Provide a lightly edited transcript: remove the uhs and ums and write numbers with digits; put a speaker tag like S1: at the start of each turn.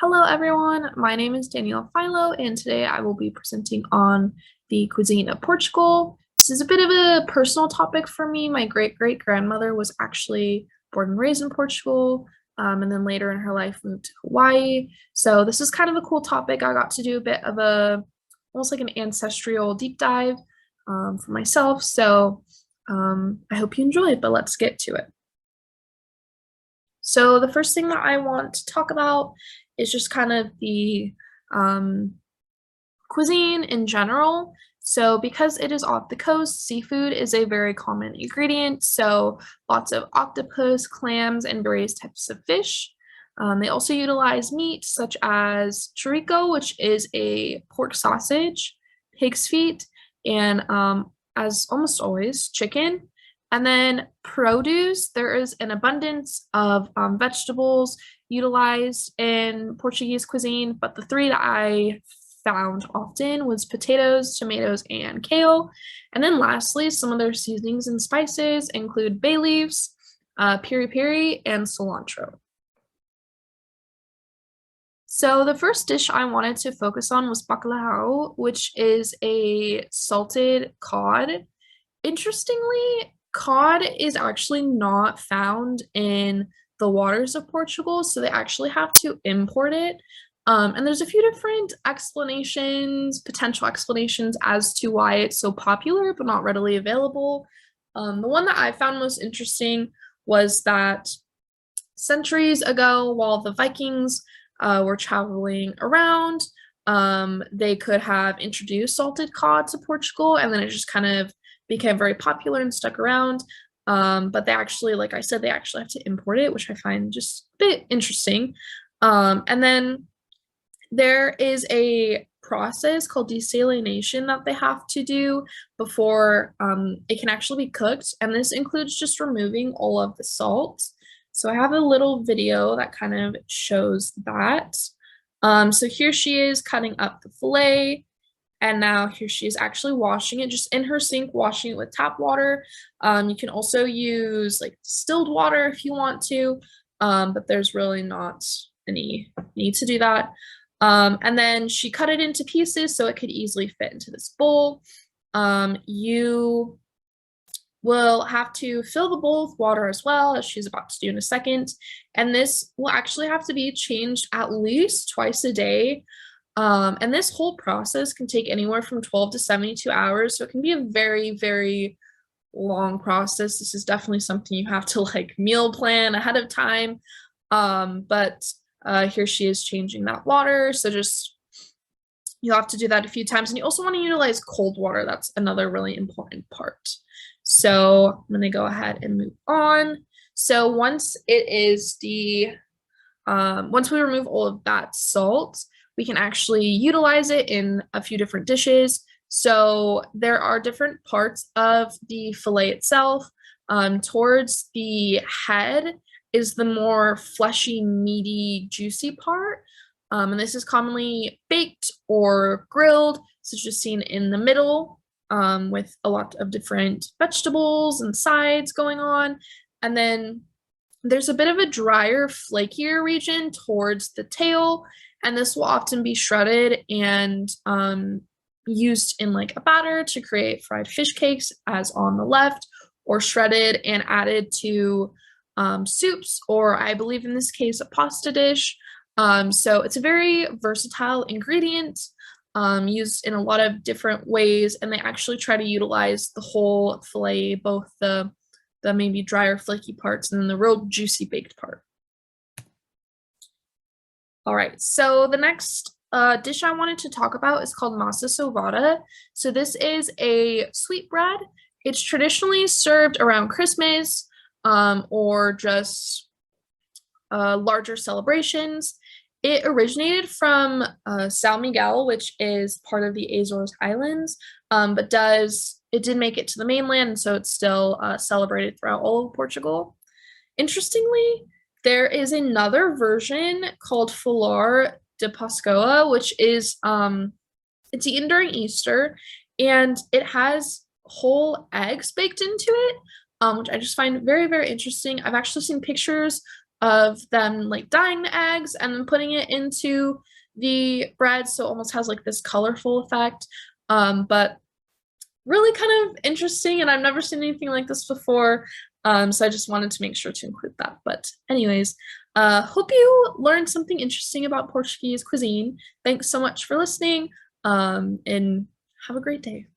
S1: Hello everyone, my name is Danielle Philo and today I will be presenting on the cuisine of Portugal. This is a bit of a personal topic for me. My great-great-grandmother was actually born and raised in Portugal, and then later in her life moved to Hawaii. So this is kind of a cool topic. I got to do a bit of almost like an ancestral deep dive for myself. So I hope you enjoy it, but let's get to it. So the first thing that I want to talk about is just kind of the um, cuisine in general. So because it is off the coast, seafood is a very common ingredient. So lots of octopus, clams, and various types of fish. They also utilize meat such as chorizo, which is a pork sausage, pig's feet, and as almost always, chicken. And then produce, there is an abundance of vegetables utilized in Portuguese cuisine, but the three that I found often was potatoes, tomatoes, and kale. And then lastly, some of their seasonings and spices include bay leaves, piri piri, and cilantro. So the first dish I wanted to focus on was bacalhau, which is a salted cod. Interestingly, cod is actually not found in the waters of Portugal, so they actually have to import it. And there's a few different explanations, potential explanations as to why it's so popular but not readily available. The one that I found most interesting was that centuries ago, while the Vikings were traveling around, they could have introduced salted cod to Portugal, and then it just kind of became very popular and stuck around. But they actually, like I said, they actually have to import it, which I find just a bit interesting. And then there is a process called desalination that they have to do before it can actually be cooked. And this includes just removing all of the salt. So I have a little video that kind of shows that. So here she is cutting up the filet. And now here she is actually washing it just in her sink, washing it with tap water. You can also use like distilled water if you want to, but there's really not any need to do that. And then she cut it into pieces so it could easily fit into this bowl. You will have to fill the bowl with water as well, as she's about to do in a second. And this will actually have to be changed at least twice a day. And this whole process can take anywhere from 12 to 72 hours. So it can be a very, very long process. This is definitely something you have to like meal plan ahead of time. But here she is changing that water. So just you'll have to do that a few times. And you also want to utilize cold water. That's another really important part. So I'm going to go ahead and move on. So once we remove all of that salt, we can actually utilize it in a few different dishes. So there are different parts of the fillet itself. Towards the head is the more fleshy, meaty, juicy part. And this is commonly baked or grilled, such as seen in the middle, with a lot of different vegetables and sides going on. And then there's a bit of a drier, flakier region towards the tail, and this will often be shredded and used in like a batter to create fried fish cakes, as on the left, or shredded and added to soups, or I believe in this case, a pasta dish. So it's a very versatile ingredient used in a lot of different ways, and they actually try to utilize the whole fillet, both the maybe drier, flaky parts and then the real juicy baked part. All right, so the next dish I wanted to talk about is called massa sovada. So this is a sweet bread. It's traditionally served around Christmas or just larger celebrations. It originated from São Miguel, which is part of the Azores Islands, but it did make it to the mainland, and so it's still celebrated throughout all of Portugal. Interestingly, there is another version called Falar de Pascoa, which is it's eaten during Easter, and it has whole eggs baked into it, which I just find very, very interesting. I've actually seen pictures of them like dyeing the eggs and then putting it into the bread, so it almost has like this colorful effect. But really kind of interesting, and I've never seen anything like this before. So I just wanted to make sure to include that. But anyways, hope you learned something interesting about Portuguese cuisine. Thanks so much for listening, and have a great day.